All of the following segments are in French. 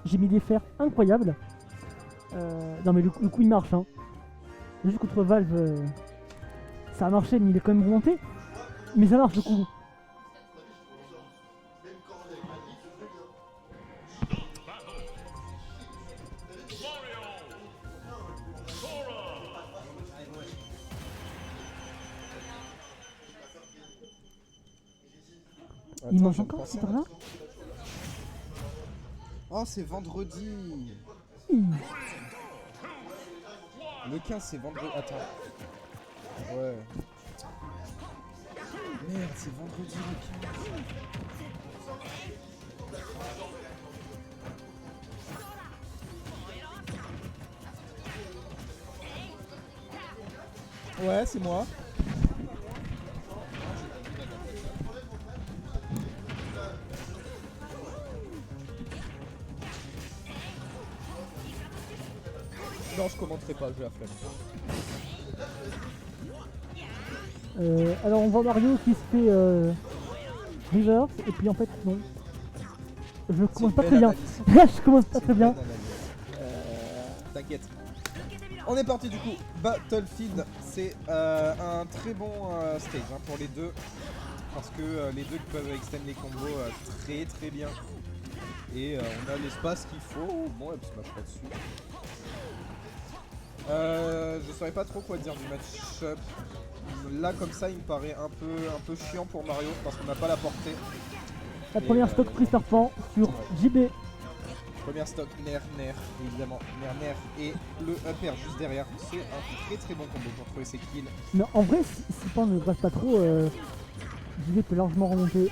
j'ai mis des fers incroyables. Non mais le coup il marche hein. Juste contre Valve, ça a marché mais il est quand même remonté. Mais ça marche le coup. Il mange encore cette heure-là. Oh, c'est vendredi. Le 15, c'est vendredi. Attends. Ouais. Merde, c'est vendredi le 15. Ouais, c'est moi. Non, je commenterai pas, j'ai la flemme. Alors on voit Mario qui se fait reverse et puis en fait non. Je commence pas très bien. Je commence pas très bien. T'inquiète. On est parti du coup. Battlefield, c'est un très bon stage hein, pour les deux. Parce que les deux peuvent extend les combos très très bien. Et on a l'espace qu'il faut. Bon, elle se smash pas dessus. Je saurais pas trop quoi dire du match-up. Là comme ça il me paraît un peu chiant pour Mario parce qu'on n'a pas la portée. La première stock prise serpent sur JB. Première stock Nair évidemment Nair et le upper juste derrière. C'est un très très bon combo pour trouver ses kills. Mais en vrai si Pan ne reste pas trop, JB peut largement remonter.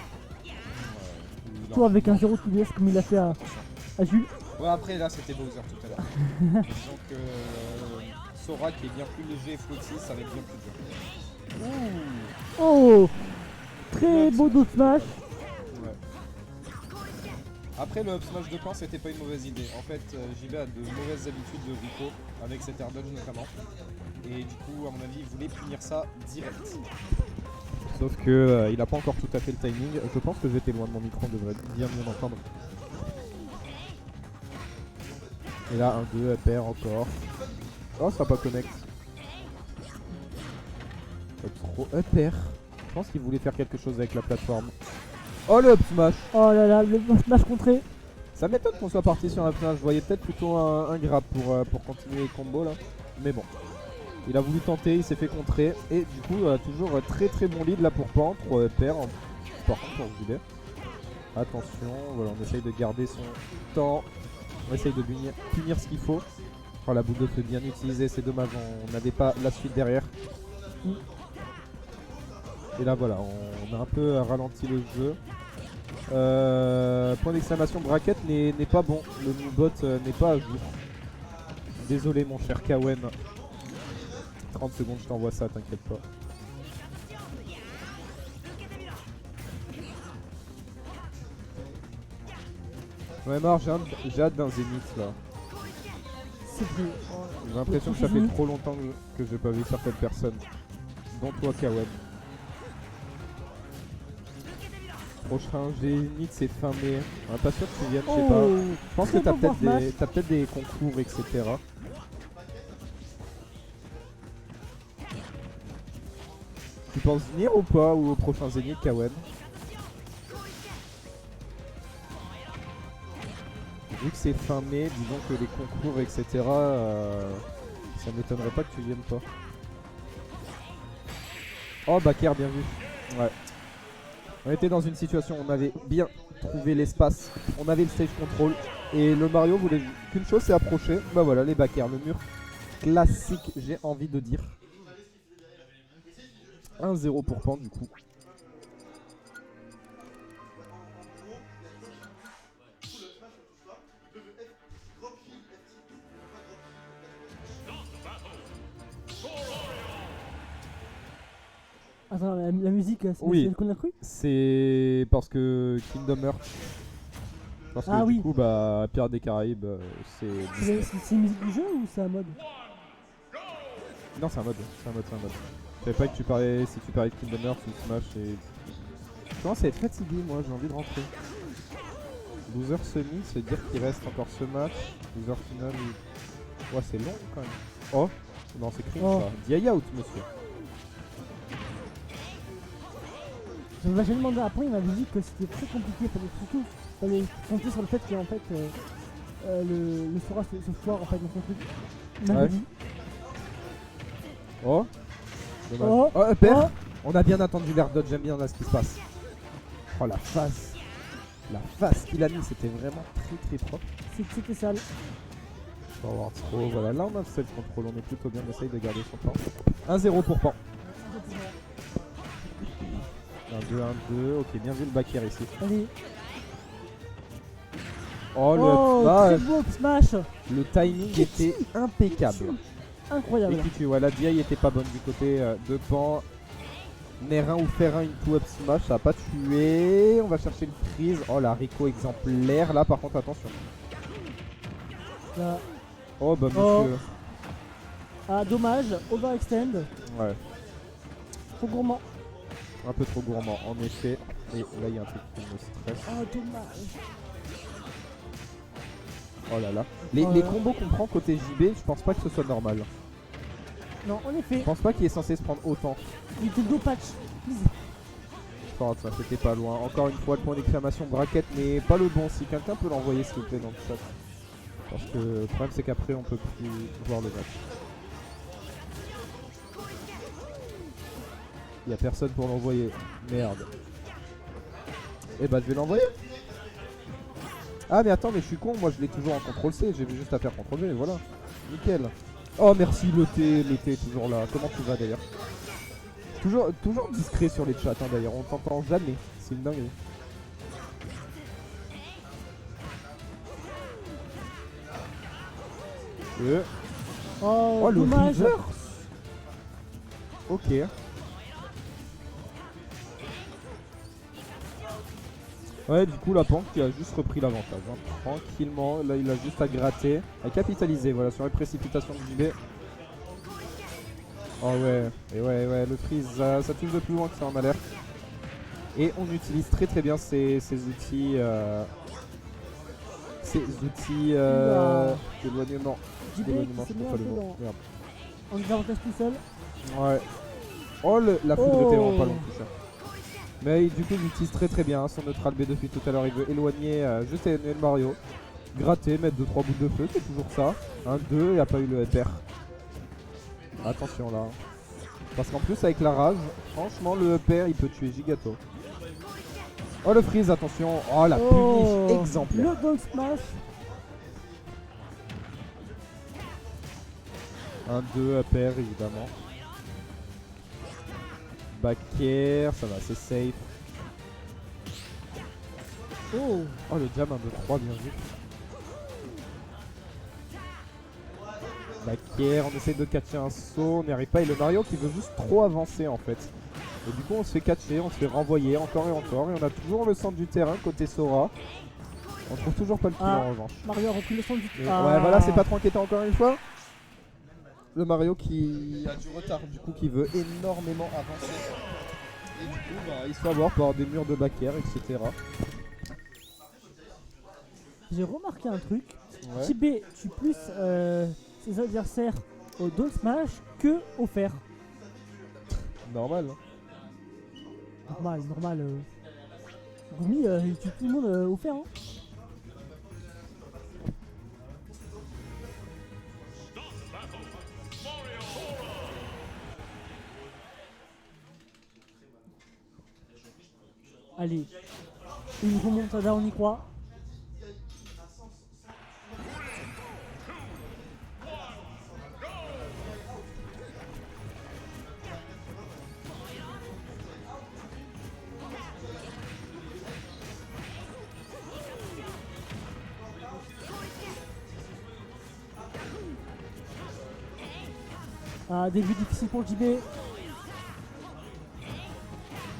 Surtout avec un 0 TDS comme il a fait à Jules. Ouais après là c'était Bowser tout à l'heure. Donc Sora qui est bien plus léger et floaty ça va être bien plus dur. Ouh. Oh, très beau dos smash. Ouais. Après le up smash de Pan c'était pas une mauvaise idée. En fait JB a de mauvaises habitudes de Rico avec cet air dodge notamment. Et du coup à mon avis il voulait punir ça direct. Sauf que il a pas encore tout à fait le timing. Je pense que j'étais loin de mon micro, on devrait bien mieux m'entendre. Et là 1-2, upper encore. Oh ça pas connect. Trop upper. Je pense qu'il voulait faire quelque chose avec la plateforme. Oh le up smash. Oh là là, le smash contré. Ça m'étonne qu'on soit parti sur un smash. Je voyais peut-être plutôt un grab pour continuer les combos là. Mais bon. Il a voulu tenter, il s'est fait contrer. Et du coup toujours très très bon lead là pour Pan. 3 upper. Par contre pour JB. Attention, voilà, on essaye de garder son temps. On essaye de punir ce qu'il faut. Oh la boule de feu bien utilisée, c'est dommage, on n'avait pas la suite derrière. Et là voilà, on a un peu ralenti le jeu. Point d'exclamation, bracket n'est pas bon, le bot n'est pas à jour. Désolé mon cher Kawen. 30 secondes, je t'envoie ça, t'inquiète pas. Ouais Mar, j'ai hâte d'un Zénith là. C'est vrai. J'ai l'impression que ça fait trop longtemps que j'ai pas vu certaines personnes. Dont toi Kawen. Prochain Zénith c'est fin mai. Pas sûr que tu viennes, je sais pas. Je pense que t'as peut-être des concours, etc. Tu penses venir ou pas ou au prochain Zénith Kawen? Vu que c'est fin mai, disons que les concours, etc. Ça m'étonnerait pas que tu viennes pas. Oh Baker, bien vu. Ouais. On était dans une situation où on avait bien trouvé l'espace, on avait le stage control et le Mario voulait qu'une chose, c'est approcher. Bah voilà, les Baker, le mur classique, j'ai envie de dire. 1-0 pour Pan du coup. Attends, la musique, c'est oui, celle qu'on a cru? C'est parce que Kingdom Hearts. Parce que du coup, bah, Pirates des Caraïbes, c'est une musique du jeu ou c'est un mode? Non, c'est un mode. Je savais pas que tu parlais, si tu parlais de Kingdom Hearts ou Smash et... Je commence à être fatigué, moi, j'ai envie de rentrer. Loser semi, ça veut dire qu'il reste encore ce match. Loser final. Ouais, c'est long quand même. Oh non, c'est cringe Oh. ça. Die out, monsieur. J'ai demandé après, il m'avait dit que c'était très compliqué, surtout fallait compter sur le fait qu'en fait le Sora se foire en fait dans son truc. Il m'avait Ouais. dit. Oh dommage. Oh, Oh, upper. oh. On a bien attendu l'air dodge, j'aime bien là ce qui se passe. Oh la face. La face qu'il a mis, c'était vraiment très très propre. C'était sale. Forward throw, voilà, là on a le self control, on est plutôt bien, on essaye de garder son temps. 1-0 pour Pan. 1-2, 1-2, ok, bien vu le back air ici. Allez. Oh, Oh, le, très beau smash. le timing était impeccable. Incroyable. Et qui tue, voilà, DI était pas bonne du côté de Pan. Nérin ou Ferrin, une two up smash, ça a pas tué. On va chercher le freeze. Oh la Rico exemplaire, là par contre attention. Là. Oh bah Oh. monsieur. Ah, dommage. Overextend. Ouais, Trop gourmand. un peu trop gourmand en effet. Et là il y a un truc qui me stresse. Oh, dommage. Oh là là. Les combos qu'on prend côté JB, je pense pas que ce soit normal. Non, en effet. Je pense pas qu'il est censé se prendre autant. Il était dos patch. Please. Oh, ça c'était pas loin. Encore une fois le point d'exclamation bracket, mais pas le bon. Si quelqu'un peut l'envoyer s'il vous plaît dans le chat. Parce que le problème c'est qu'après on peut plus voir le match. Il y a personne pour l'envoyer. Merde. Et bah je vais l'envoyer. Ah mais attends, mais je suis con, moi je l'ai toujours en contrôle C, j'ai juste à faire contrôle V, voilà. Nickel. Oh merci le T est toujours là. Comment tu vas d'ailleurs? Toujours discret sur les chats hein, d'ailleurs, on t'entend jamais. C'est une dinguerie. Oh, Oh le dommage. reverse. Ok. Ouais, du coup, la Pan qui a juste repris l'avantage. Hein. Tranquillement, là il a juste à gratter, à capitaliser voilà, sur les précipitations de JB. Oh ouais, et ouais, le freeze, ça touche de plus loin que ça en a l'air. Et on utilise très très bien ces outils. D'éloignement. JB D'éloignement, qui je s'est mis trouve un pas le peu mot. Merde. en désavantage tout seul. Ouais. Oh, la foudre était vraiment pas Oh. longue tout ça. Mais du coup il utilise très très bien son neutral B depuis tout à l'heure, il veut éloigner, juste éloigner le Mario. Gratter, mettre 2-3 boules de feu, c'est toujours ça. 1-2, il n'y a pas eu le upper. Attention là. Parce qu'en plus avec la rage, franchement le upper il peut tuer Gigato. Oh le freeze, attention. Oh la punish exemplaire. Le dog smash. 1-2 upper évidemment. Back air, ça va, c'est safe. Oh. Oh le jam 1-2-3 bien vu. Back air, on essaie de catcher un saut, on n'y arrive pas et le Mario qui veut juste trop avancer en fait. Et du coup on se fait catcher, on se fait renvoyer encore et encore et on a toujours le centre du terrain côté Sora. On trouve toujours pas le kill en revanche. Mario a repris le centre du Et ouais voilà, c'est pas trop inquiétant encore une fois. Le Mario qui a du retard du coup, qui veut énormément avancer. Et du coup bah, il se fait avoir par des murs de back air, etc. J'ai remarqué un truc. Ouais. JB tue plus ses adversaires au dog smash que au fer. Normal hein. Normal. Gumi, il tue tout le monde au fer. Hein. Allez, une remontada, on y croit. Début difficile pour JB.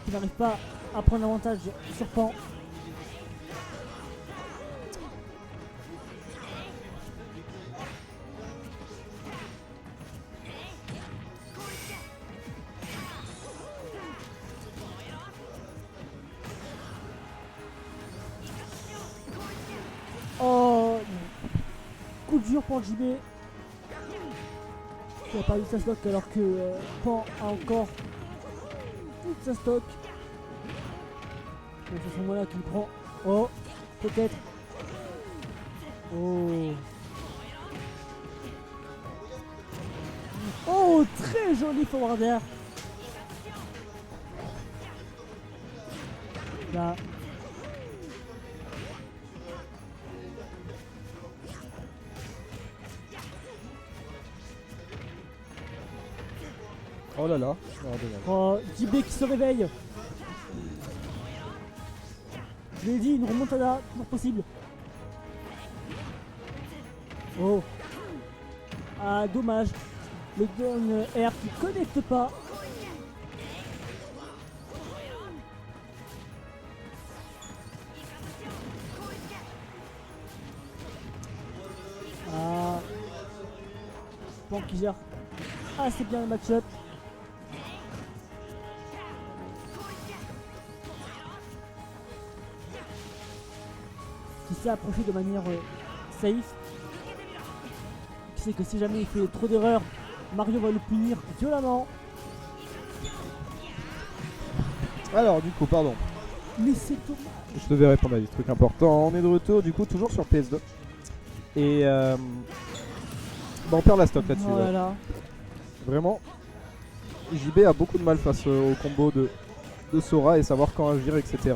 Qui n'arrive pas à prendre l'avantage sur Pan. dur pour JB. Il a perdu sa stock alors que Pan a encore toute sa stock. Donc c'est ce moment-là qu'il prend. Oh, peut-être. Oh. Oh, très joli forward air. Là. Oh là là. Oh, dommage. Oh, JB qui se réveille. Je l'ai dit, une remontada, toujours possible. Oh. Ah, dommage. Le down air qui connecte pas. Ah. Pan qui gère assez bien le match-up. Qui s'est approché de manière safe. Qui sait que si jamais il fait trop d'erreurs, Mario va le punir violemment. Alors du coup, pardon. Mais c'est dommage. Je devais répondre à des trucs importants. On est de retour du coup toujours sur PS2. Et on perd la stock là-dessus. Oh là Ouais. là. Vraiment, JB a beaucoup de mal face au combo de Sora et savoir quand agir, etc.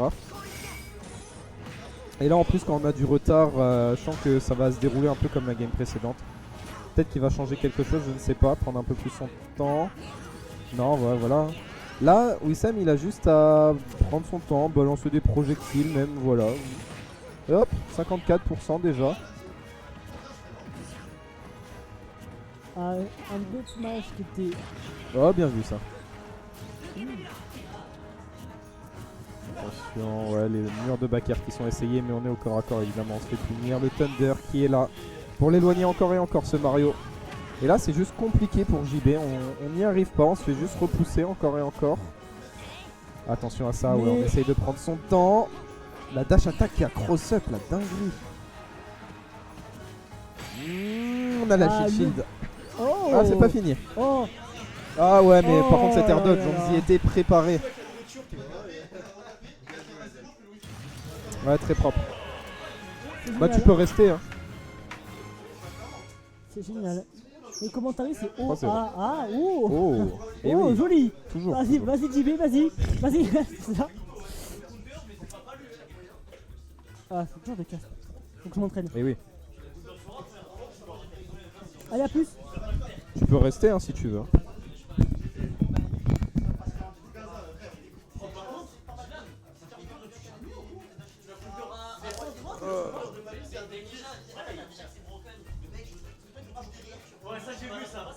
Et là en plus quand on a du retard, je sens que ça va se dérouler un peu comme la game précédente. Peut-être qu'il va changer quelque chose, je ne sais pas, prendre un peu plus son temps. Non, voilà. Là, Wissam il a juste à prendre son temps, balancer des projectiles même, voilà. Et hop, 54% déjà. Un autre match qui était. Oh, bien vu ça. Attention, ouais, les murs de backer qui sont essayés, mais on est au corps à corps évidemment, on se fait punir. Le Thunder qui est là pour l'éloigner encore et encore ce Mario. Et là c'est juste compliqué pour JB, on n'y arrive pas, on se fait juste repousser encore et encore. Attention à ça, ouais, on essaye de prendre son temps. La dash attack qui a cross-up, la dinguerie. On a la shield. Oh. Ah, c'est pas fini. Oh. Ah ouais, mais par Oh contre cet air dodge, là là. on y était préparé. Ouais, très propre. C'est Bah tu génial. peux rester hein. C'est génial. Le commentaire c'est oh, 3-0. oh. Oh, et Oh, oui, joli. toujours. Vas-y, toujours. vas-y JB, vas-y. C'est ça. Ah, c'est toujours des casses. Faut que je m'entraîne. Et oui, Allez, à plus. tu peux rester hein, si tu veux. Ouais, ça j'ai vu ça.